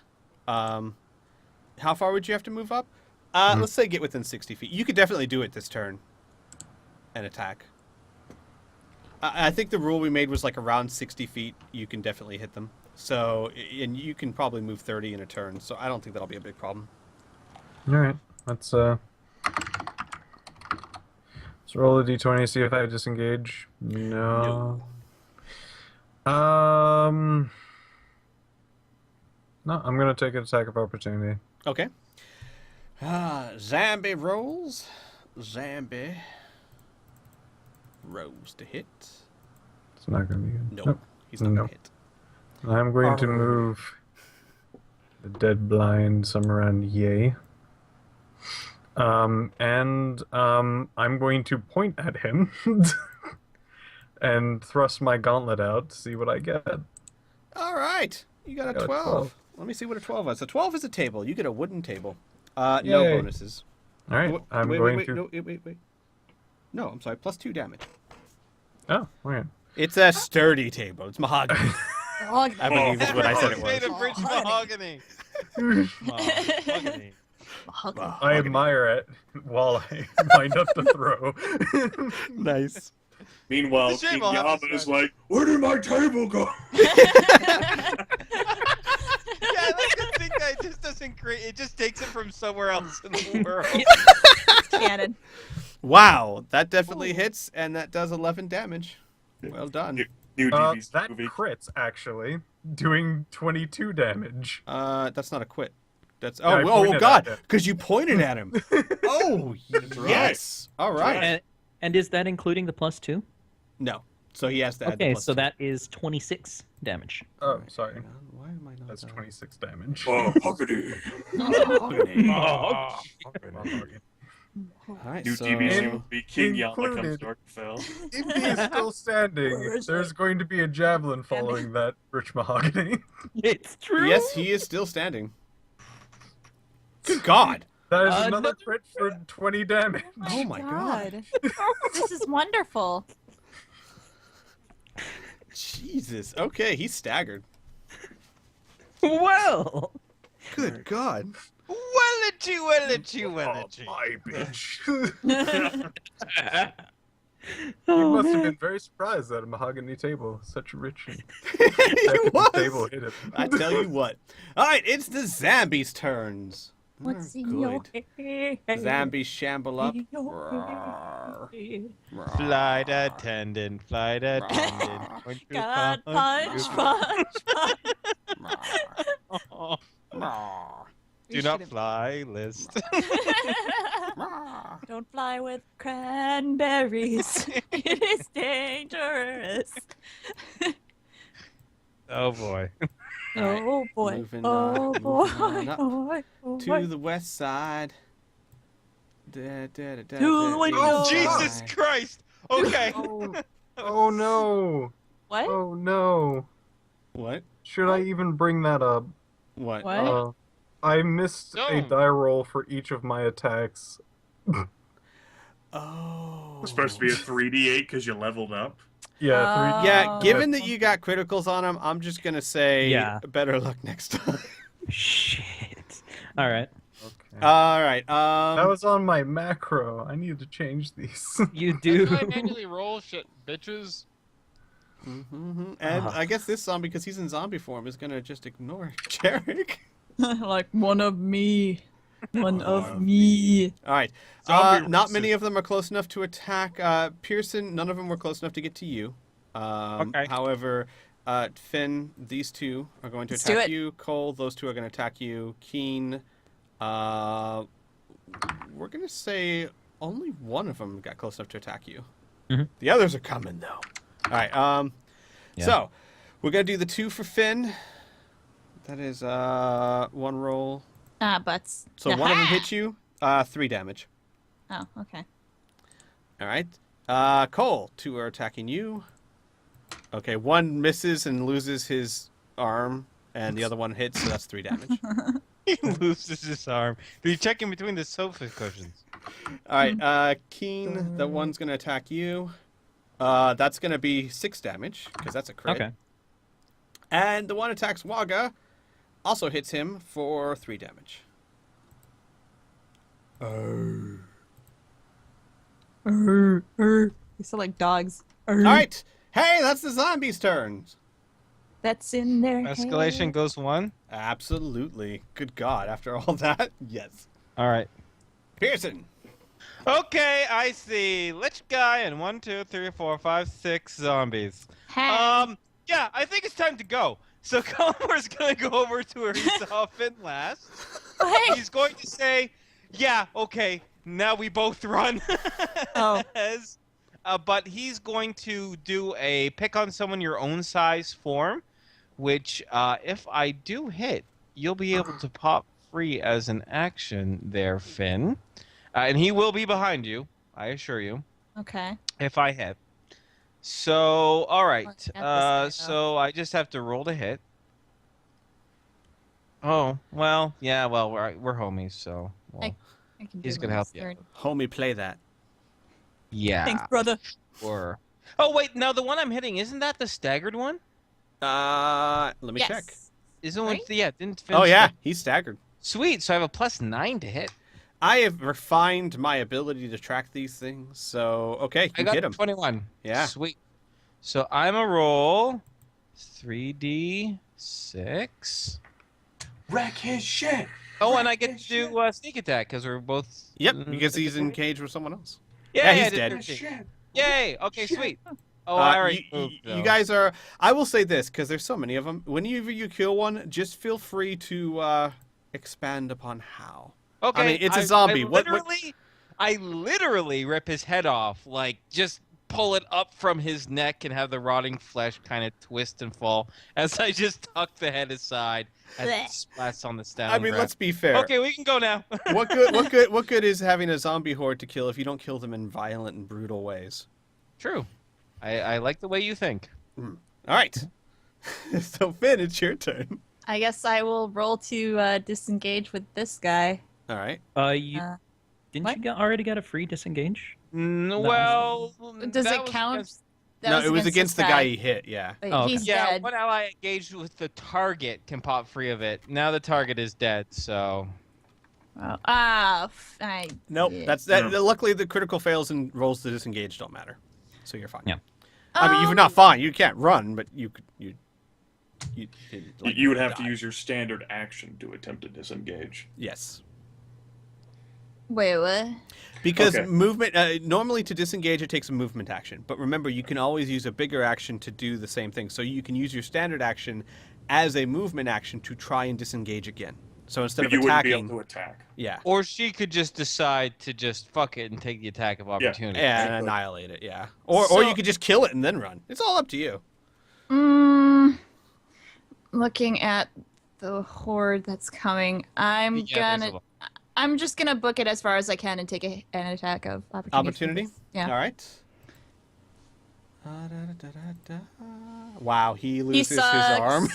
How far would you have to move up? Let's say get within 60 feet. You could definitely do it this turn. And attack. I think the rule we made was like around 60 feet. You can definitely hit them. So, and you can probably move 30 in a turn. So I don't think that'll be a big problem. All right. Let's roll a d20. See if I disengage. No. No. I'm gonna take an attack of opportunity. Okay. Zombie rolls. Zombie rolls to hit. It's not gonna be good. Nope. He's not No. going to hit. I'm going to move the dead blind somewhere around yay. I'm going to point at him and thrust my gauntlet out to see what I get. All right. You got a Got a 12. 12. Let me see what a 12 is. A 12 is a table. You get a wooden table. No Yay. bonuses. All right, Wait, I'm wait, going wait, to. No, wait. No, I'm sorry. Plus 2 damage. Oh, okay. It's a sturdy table. It's mahogany. Dog. I believe is what I said it Everyone's made was. of rich mahogany. Mahogany. Mahogany. I admire it while I wind up to throw. Nice. Meanwhile, It's a shame King I'll have Yama to is start- like, where did my table go? Yeah, I like to think that it just doesn't create. It just takes it from somewhere else in the world. Cannon. Wow. That definitely hits, and that does 11 damage. Well done. New DB's That movie. crits, actually, doing 22 damage. That's not a quit. That's Yeah, I oh pointed at God, him. because you pointed at him. Oh yes. All right. And is that including the +2? No. So he has to add the Okay, plus so 2. that is 26 damage. Oh, sorry. Hang on, why am I not? That's 26 damage. Oh, Huckity. All right. New So DB's movie, King Yama comes included. to Ardenfell. If he is still standing, there's going to be a javelin following that rich mahogany. It's true. yes, he is still standing. Good God. That is Another another crit for 20 damage. Oh my God. This is wonderful. Jesus. Okay, he's staggered. Well. Good God. Wellichi. Oh, my bitch. He must have been very surprised that a mahogany table, such a rich and It was. table hit him. I tell you what. All right, it's the zombies' turns. What's They're in your good. head? Zombies shamble up. Flight attendant. God, punch. Do not fly list. Don't fly with cranberries. It is dangerous. Oh boy. Oh boy. Moving Oh on, boy. moving on up Oh to boy. the west side. To the window. Oh Oh, Jesus Christ. Okay. Oh no! What? Oh no! What? Should I even bring that up? What? What? I missed a Don't. die roll for each of my attacks. Oh. It's supposed to be a 3d8 because you leveled up. Yeah, Yeah, Oh. given that you got criticals on him, I'm just gonna say Yeah. better luck next time. Shit. All right. Okay. All right. That was on my macro. I need to change these. You do. Do I manually roll shit, bitches? And I guess this zombie, because he's in zombie form, is gonna just ignore Jarek. Like one of me. One of me. All right. Zombie Not racist. many of them are close enough to attack Pearson. None of them were close enough to get to you. Okay. However, Finn, these two are going to Let's do attack it. you. Cole, those two are going to attack you. Keen, we're going to say only one of them got close enough to attack you. Mhm. The others are coming, though. All right. Yeah. So we're going to do the 2 for Finn. That is 1 roll. Butts. So one of them Aha! hits you, 3 damage. Oh, okay. All right. Cole, 2 are attacking you. Okay, 1 misses and loses his arm, and the other one hits, so that's 3 damage. He loses his arm. He's checking between the sofa cushions. All right, Keen, that one's going to attack you. That's going to be 6 damage, because that's a crit. Okay. And the one attacks Waga, also hits him for 3 damage. They sound like dogs. All right. Hey, that's the zombies' turn. That's in their Escalation head. goes 1. Absolutely. Good God, after all that, yes. All right. Pearson. Okay, I see. Lich guy and 1, 2, 3, 4, 5, 6 zombies. Hey. Yeah, I think it's time to go. So Colomar's gonna go over to where he saw Finn last. Hey. He's going to say, "Yeah, okay, now we both run." Oh. But he's going to do a pick on someone your own size form, which, if I do hit, you'll be able to pop free as an action there, Finn. And he will be behind you, I assure you, Okay. if I hit. So, all right. Got this guy, though. So I just have to roll to hit. Oh, well, yeah, well, we're homies, so well, I can He's do gonna help you. third. Homie, play that. yeah. Thanks, brother. Sure. Oh wait, now the one I'm hitting, isn't that the staggered one? Let me Yes. check. Isn't Right? one? Yeah, didn't. Finn Oh, yeah, stag- he's staggered. Sweet. So I have a +9 to hit. I have refined my ability to track these things, so okay, I you got hit him. 21. Yeah. Sweet. So I'm a roll 3d6. Wreck his shit. Oh, and I get to do sneak attack because we're both. Yep, because he's engaged with someone else. Yay, Yeah, he's I did dead. 13. Shit. Yay. Okay, Shit. sweet. Oh, I already you, moved, you though. guys are. I will say this because there's so many of them. Whenever you kill one, just feel free to expand upon how. Okay, I mean, it's a zombie. I literally rip his head off, like just pull it up from his neck and have the rotting flesh kind of twist and fall as I just tuck the head aside as it splats on the stone. I mean, let's be fair. Okay, we can go now. What good? What good? What good is having a zombie horde to kill if you don't kill them in violent and brutal ways? True. I like the way you think. All right. So Finn, it's your turn. I guess I will roll to disengage with this guy. All right. You Uh, didn't what? you already get a free disengage? Well, Does that it was count? against- That No, it was this against the guy he hit. Yeah. But Oh, okay. he's Yeah, dead. one ally engaged with the target can pop free of it. Now the target is dead, so. Nope. yeah. That's that. Luckily, the critical fails and rolls to disengage don't matter, so you're fine. Yeah. I mean, you're not fine. You can't run, but you could. You didn't, like, You would have to die. use your standard action to attempt to disengage. Yes. Wait, what? Because Okay. movement, normally to disengage, it takes a movement action. But remember, you can always use a bigger action to do the same thing. So you can use your standard action as a movement action to try and disengage again. So instead But of you wouldn't be attacking, able to attack. yeah, Or she could just decide to just fuck it and take the attack of opportunity. and Exactly. annihilate it, yeah. Or So- you could just kill it and then run. It's all up to you. Looking at the horde that's coming, I'm just gonna book it as far as I can and take an attack of opportunity. Opportunity? Yeah. All right. Wow, he loses his sucks. arm.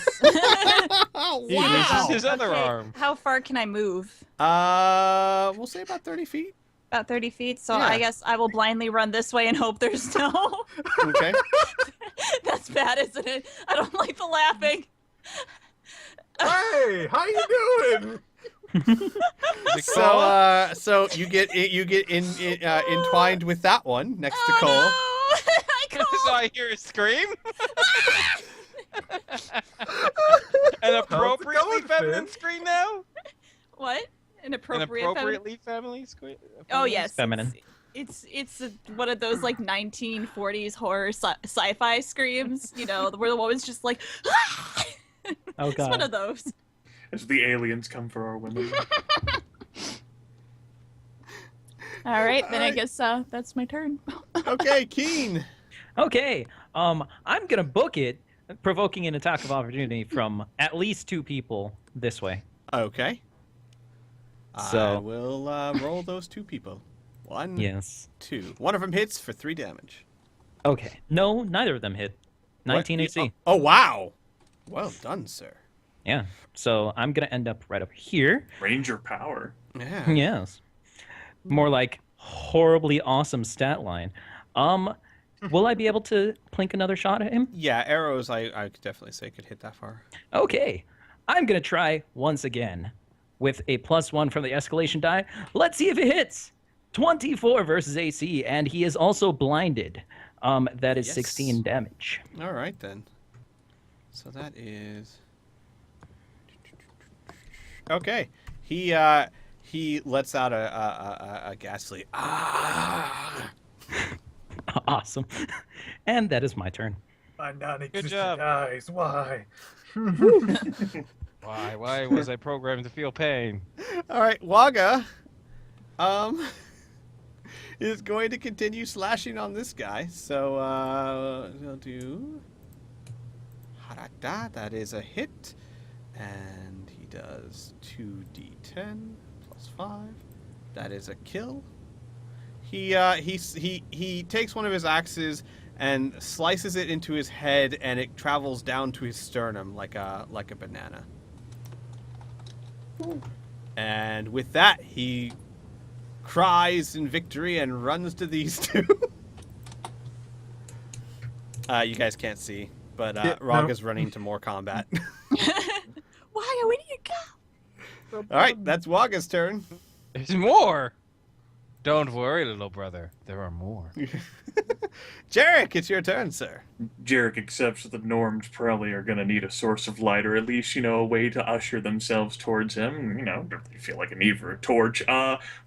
He loses his other arm. How far can I move? We'll say about 30 feet. About 30 feet. So Yeah. I guess I will blindly run this way and hope there's no. Okay. That's bad, isn't it? I don't like the laughing. Hey, how you doing? So you get entwined with that one next to Oh, Cole. no! I So I hear a scream. An appropriately going, feminine Finn? scream now. What? An An appropriate feminine? appropriately feminine scream. Oh yes, Feminine. It's one of those like 1940s horror sci-fi screams. You know, where the woman's just like. Oh It's one god. of those. As the aliens come for our women. All right, then I Alright. guess that's my turn. Okay, Keen. Okay. I'm gonna book it, provoking an attack of opportunity from at least 2 people this way. Okay. I So- will roll those 2 people. 1, Yes. 2. One of them hits for 3 damage. Okay. No, neither of them hit. 19 What? AC. Oh, wow. Well done, sir. Yeah. So I'm gonna end up right up here. Ranger power. Yeah. Yes. More like horribly awesome stat line. Will I be able to plink another shot at him? Yeah, arrows, I could definitely say could hit that far. Okay. I'm gonna try once again with a +1 from the escalation die. Let's see if it hits. 24 versus AC, and he is also blinded. That is Yes. 16 damage. All right, then. So that is... Okay. He lets out a ghastly ah. Awesome. And that is my turn. My non-existent job. eyes. Why? Why was I programmed to feel pain? All right, Waga is going to continue slashing on this guy. So we'll do Harada. That is a hit, and he does 2d10 plus 5. That is a kill. He takes one of his axes and slices it into his head, and it travels down to his sternum like a banana. And with that, he cries in victory and runs to these 2. You guys can't see, but Yeah, Rog no. is running to more combat. Why are we need to go? All right, that's Waga's turn. There's more. Don't worry, little brother. There are more. Jarek, it's your turn, sir. Jarek accepts that the Norms probably are going to need a source of light, or at least, a way to usher themselves towards him. Don't really feel like a need for a torch.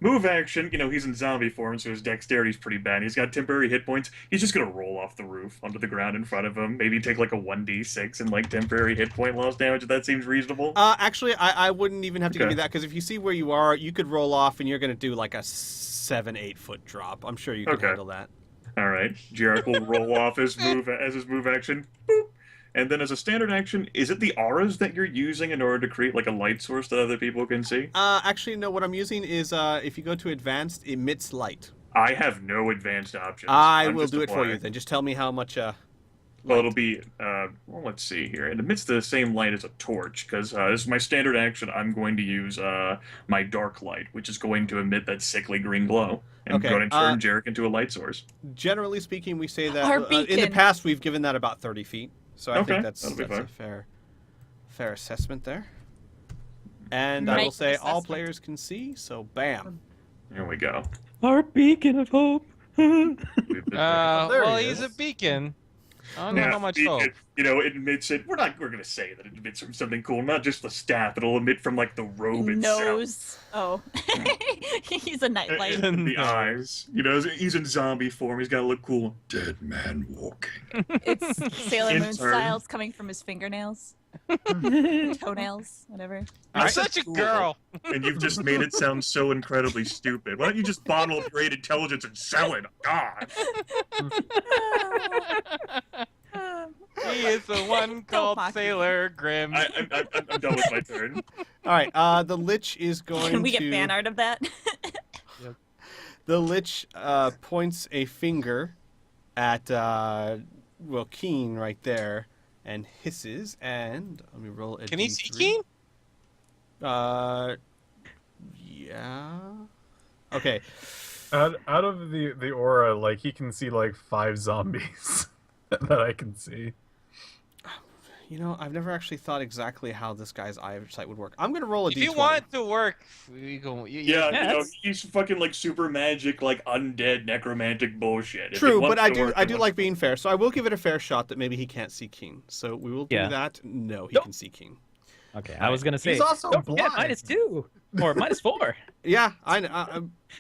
Move action, he's in zombie form, so his dexterity's pretty bad. He's got temporary hit points. He's just going to roll off the roof onto the ground in front of him. Maybe take like a 1d6 and temporary hit point loss damage, if that seems reasonable. Actually, I wouldn't even have to give Okay. you that, because if you see where you are, you could roll off and you're going to do like a 7-8 foot drop. I'm sure you can Okay. handle that. All right, Jarek will roll off his move action. Boop. And then as a standard action, is it the auras that you're using in order to create like a light source that other people can see? Actually, no, what I'm using is, if you go to advanced, emits light. I have no advanced options. I I'm will just do it for applying. you then. Just tell me how much, Well, it'll be, let's see here. It emits the same light as a torch, because this is my standard action. I'm going to use my dark light, which is going to emit that sickly green glow. And Okay, going to turn Jarek into a light source. generally speaking, we say that Our in the beacon. past we've given that about 30 feet. So I Okay, think that's that'll be a fine. fair assessment there. And I Right will say all assessment. players can see, so bam. Here we go. Our beacon of hope. There Well, he he's a is. beacon. I don't know Yeah, how much it, hope. it emits it. We're going to say that it emits from something cool, not just the staff. It'll emit from like the robe itself. Nose. Oh. He's a nightlight. And the No. eyes. He's in zombie form. He's got to look cool. Dead man walking. It's Sailor Moon Intern. styles coming from his fingernails. Toenails, whatever. You're I'm such a cool. girl. And you've just made it sound so incredibly stupid. Why don't you just bottle up great intelligence and sell it? God. He is the one called mock me. Sailor Grim. I'm done with my turn. All right, the Lich is going Can we get to... fan art of that? The Lich points a finger at Keen right there and hisses, and let me roll a Can he see D3. Keen? Yeah. Okay. Out of the aura, like he can see like 5 zombies that I can see. You know, I've never actually thought exactly how this guy's eyesight would work. I'm gonna roll a If d20. you want it to work, we go. Yeah, you know, that's- he's fucking like super magic, like undead necromantic bullshit. If it True, but wants I to do work, I it do wants like to being work. fair, so I will give it a fair shot that maybe he can't see Keen. So we will do Yeah. that. No, he Nope. can see Keen. Okay, I was gonna say. He's also don't forget, blind. -2 or -4. Yeah,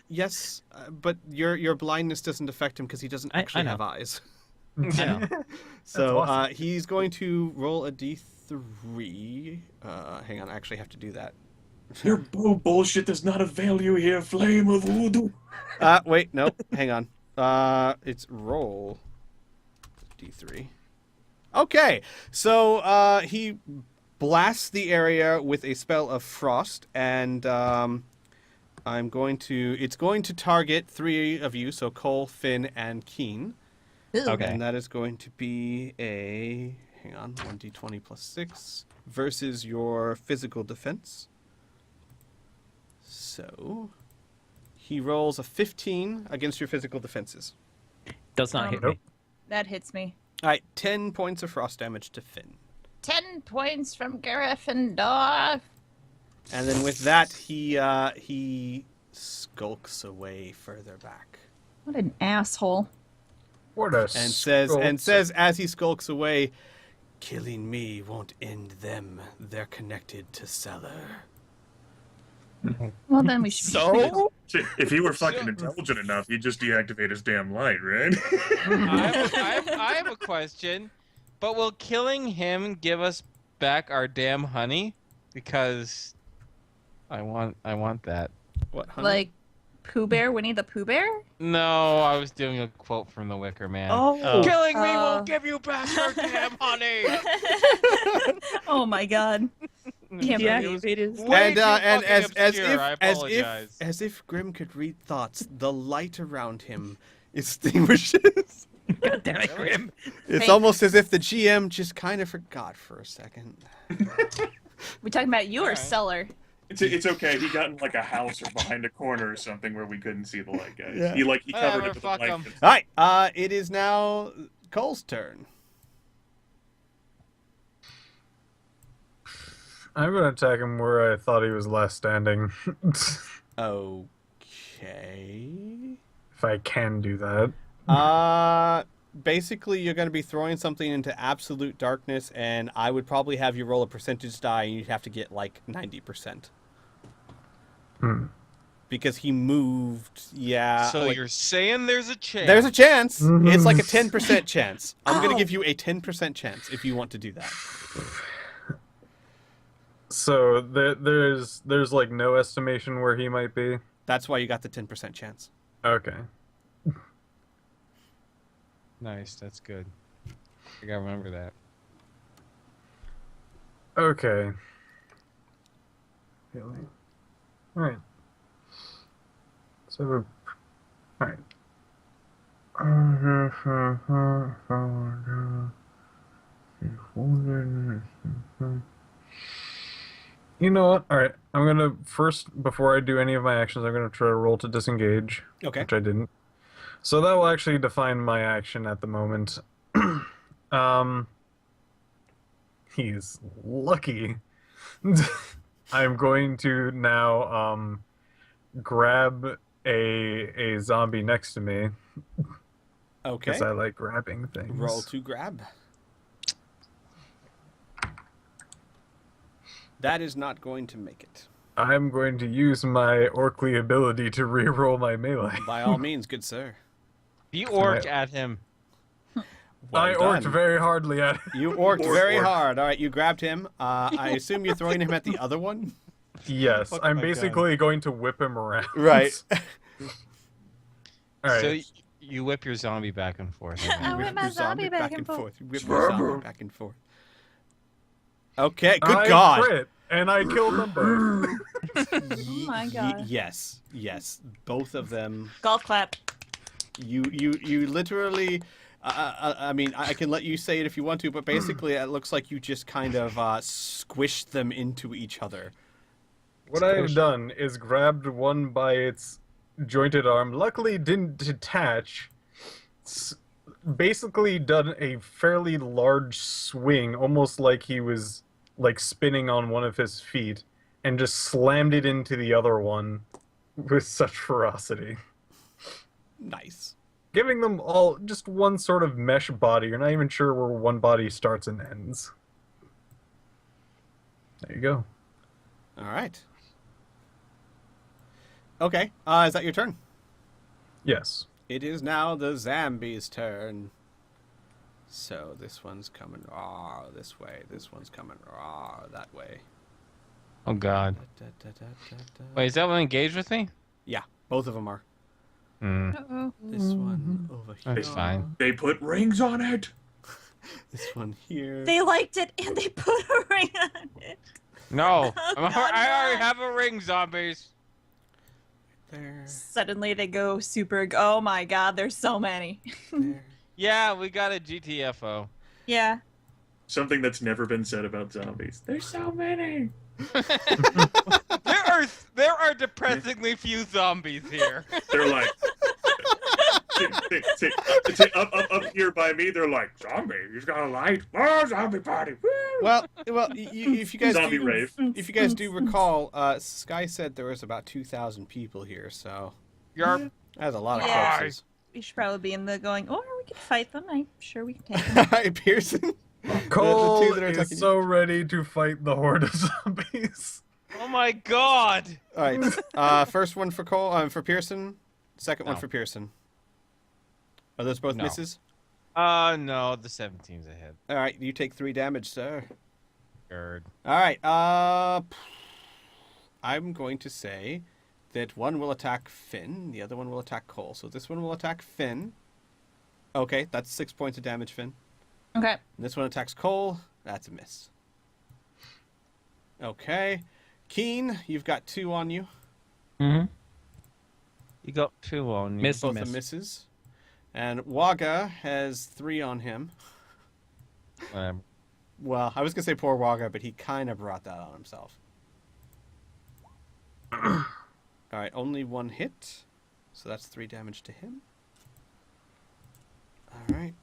yes, but your blindness doesn't affect him because he doesn't I actually know. have eyes. I know. So awesome. he's going to roll a d3. Hang on, I actually have to do that. Your bow bullshit does not avail you here, flame of voodoo. Wait, no, hang on. It's roll d3. Okay, so he blasts the area with a spell of frost, and it's going to target 3 of you, so Cole, Finn, and Keen. Okay. And that is going to be a, hang on, 1d20 plus 6 versus your physical defense. So he rolls a 15 against your physical defenses. Does not hit Nope. me. That hits me. All right, 10 points of frost damage to Finn. 10 points from Gryffindor. And then with that, he skulks away further back. What an asshole. What a And says as he skulks away, killing me won't end them. They're connected to Cellar. Well, then we should be So? If he were fucking intelligent enough, he'd just deactivate his damn light, right? I have a question, but will killing him give us back our damn honey? Because I want that. What, honey? like Pooh Bear, Winnie the Pooh Bear? No, I was doing a quote from The Wicker Man. Oh. Killing me Oh. won't give you back your damn honey. Oh my god. Can't Yeah, believe it is. Way And too and fucking as obscure, I apologize. as if Grim could read thoughts, the light around him extinguishes. God damn it, Grim. It's Thank- almost as if the GM just kind of forgot for a second. We talking about you or Alright. Cellar? It's okay. He got in like a house or behind a corner or something where we couldn't see the light, guys. Yeah. He covered Whatever, it with a fuck him. blanket. All right, it is now Cole's turn. I'm gonna attack him where I thought he was last standing. Okay. If I can do that. Basically, you're going to be throwing something into absolute darkness, and I would probably have you roll a percentage die, and you'd have to get like 90%. Hmm. Because he moved, yeah. So like- you're saying there's a chance? There's a chance. Mhm. It's like a 10% chance. I'm going Ow. to give you a 10% chance if you want to do that. So there's like no estimation where he might be. That's why you got the 10% chance. Okay. Nice, that's good. I gotta remember that. Okay. Really? Alright. So alright. You know what? Alright. I'm gonna first, before I do any of my actions, I'm gonna try to roll to disengage. Okay. Which I didn't. So that will actually define my action at the moment. He's lucky. I'm going to now grab a zombie next to me Okay. because I like grabbing things. Roll to grab. That is not going to make it. I'm going to use my Orcly ability to re-roll my melee. By all means, good sir. Be orc at him. Well I orked done. very hardly at it. You orked Orc, very orc. hard. All right, you grabbed him. I assume you're throwing him at the other one? Yes, Fuck I'm my gun. basically going to whip him around. Right. Alright. So you whip your zombie back and forth. I whip my Your zombie back and forth. You whip your zombie back and forth. Okay, good I God. crit, and I killed them both. Oh my God. Yes, both of them. Golf clap. Mm. You literally. I mean, I can let you say it if you want to, but basically, it looks like you just kind of squished them into each other. What I have done is grabbed one by its jointed arm. Luckily, didn't detach. basically done a fairly large swing, almost like he was like spinning on one of his feet, and just slammed it into the other one with such ferocity. Nice. Giving them all just one sort of mesh body. You're not even sure where one body starts and ends. There you go. All right. Okay. Is that your turn? Yes. It is now the zombie's turn. So this one's coming this way. This one's coming that way. Oh God. Wait, is that one engaged with me? Yeah, both of them are. Hmm. Uh-oh. This one over here. That's fine. They put rings on it. This one here. They liked it and they put a ring on it. No, Oh, I already God. have a ring, zombies. There. Suddenly they go super. Oh my God, there's so many. There. Yeah, we got a GTFO. Yeah. Something that's never been said about zombies. There's so many. There are depressingly few zombies here. They're like, up here by me. They're like, zombie. He's got a light. Oh, zombie party. Woo! Well, if you guys Zombie do, rave. if you guys do recall, Sky said there was about 2,000 people here, so Yarp. that's a lot of Yeah. corpses. We should probably be in the going, or we could fight them. I'm sure we can take them. Hi, Pearson. Cole two that are is attacking so ready to fight the horde of zombies. Oh my God. All right. First one for Cole. For Pearson. Second one No. for Pearson. Are those both No. misses? No, the 17's ahead. All right. You take 3 damage, sir. Good. All right. I'm going to say that one will attack Finn, the other one will attack Cole. So this one will attack Finn. Okay, that's 6 points of damage, Finn. Okay. And this one attacks Cole. That's a miss. Okay. Keen, you've got 2 on you. Mm-hmm. You got 2 on you. Miss. Both are misses. And Waga has 3 on him. Whatever. Well, I was going to say poor Waga, but he kind of brought that on himself. All right, only 1 hit. So that's 3 damage to him. All right.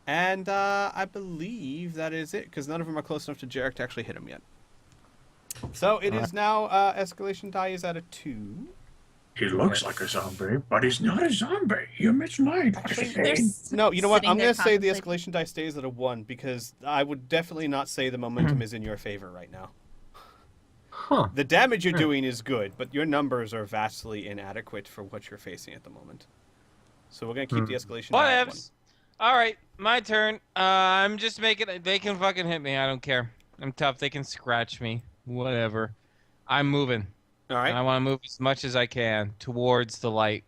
And I believe that is it, because none of them are close enough to Jarek to actually hit him yet. So it is now escalation die is at a 2. He looks like a zombie, but he's not a zombie. He emits light. No, you know what? Sitting I'm there going to say the contemplating. escalation die stays at a 1, because I would definitely not say the momentum is in your favor right now. Huh. The damage you're doing is good, but your numbers are vastly inadequate for what you're facing at the moment. So we're going to keep the escalation die at 1. Whatevs. All right, my turn. I'm just making. They can fucking hit me. I don't care. I'm tough. They can scratch me. Whatever. I'm moving. All And I right. want to move as much as I can towards the light.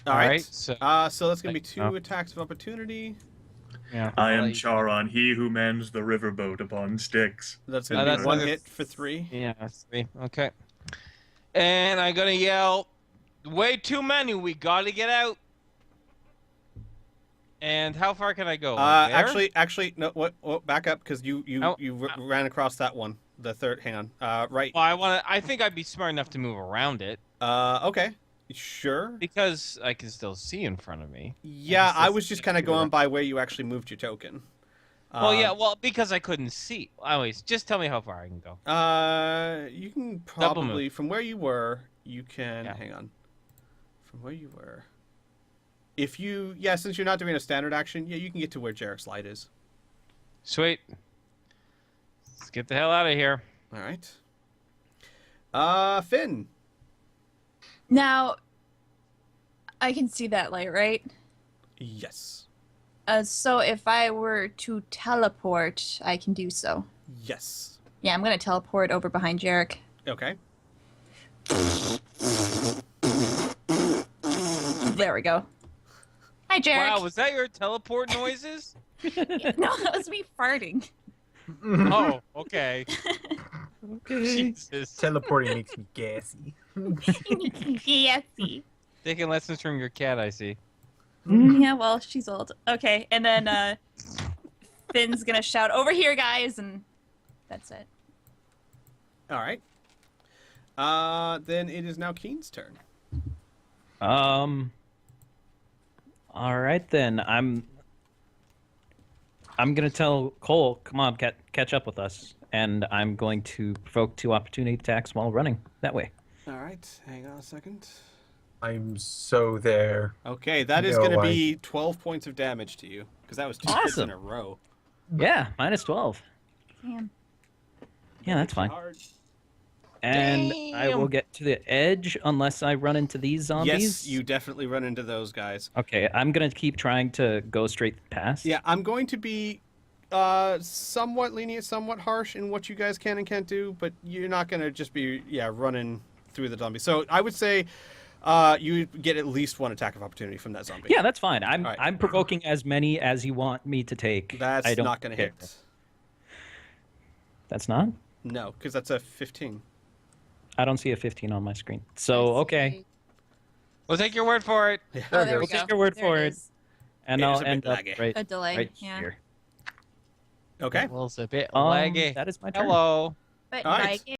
All right. So So that's going to be 2 Oh. attacks of opportunity. yeah. I am I'll let you- Charon, he who mans the riverboat upon sticks. That's Oh, going to that's be 1 another- hit for 3. Yeah. That's me. Okay. And I'm gonna yell, "Way too many. We gotta get out." And how far can I go? Like there? Actually, no. What? Back up, because you Oh. ran across that one. The third. Hang on. Right. Well, I think I'd be smart enough to move around it Okay. Sure. because I can still see in front of me. Yeah, guess I that's was just the kind of figure going out. by where you actually moved your token. Well, yeah, because I couldn't see. Anyways, just tell me how far I can go. You can Double move. probably from where you were. You can Yeah. hang on. From where you were. If you since you're not doing a standard action, you can get to where Jarek's light is. Sweet. Let's get the hell out of here. All right. Finn. Now, I can see that light, right? Yes. So if I were to teleport, I can do so. Yes. Yeah, I'm gonna teleport over behind Jarek. Okay. There we go. Hi, Jarek. Wow, was that your teleport noises? No, that was me farting. Oh, okay. Jesus. Teleporting makes me gassy. Yesy. Taking lessons from your cat, I see. Yeah, well, she's old. Okay, and then Finn's gonna shout, "Over here, guys!" and that's it. All right. Then it is now Keen's turn. All right then. I'm gonna tell Cole, come on, catch up with us, and I'm going to provoke 2 opportunity attacks while running that way. All right, hang on a second. I'm so there. Okay, that is No, going to be 12 points of damage to you, because that was 2 crits in Awesome. a row. Yeah, minus 12. Damn. Yeah, that's fine. Hard. And I will get to the edge unless I run into these zombies. Yes, you definitely run into those guys. Okay, I'm gonna keep trying to go straight past. Yeah, I'm going to be somewhat lenient, somewhat harsh in what you guys can and can't do, but you're not going to just be running through the zombie. So I would say you get at least 1 attack of opportunity from that zombie. Yeah, that's fine. I'm All right. I'm provoking as many as you want me to take. That's I don't not going to care. hit. That's not? No, because that's a 15. I don't see a 15 on my screen. So okay. We'll take your word for it. There Oh, it there we goes. go. Take your word There for it it. is. And It is I'll a bit end up laggy. right, A delay. right Yeah. here. Okay. Well, it's a bit Um, laggy. that is my turn. Hello. But All right. like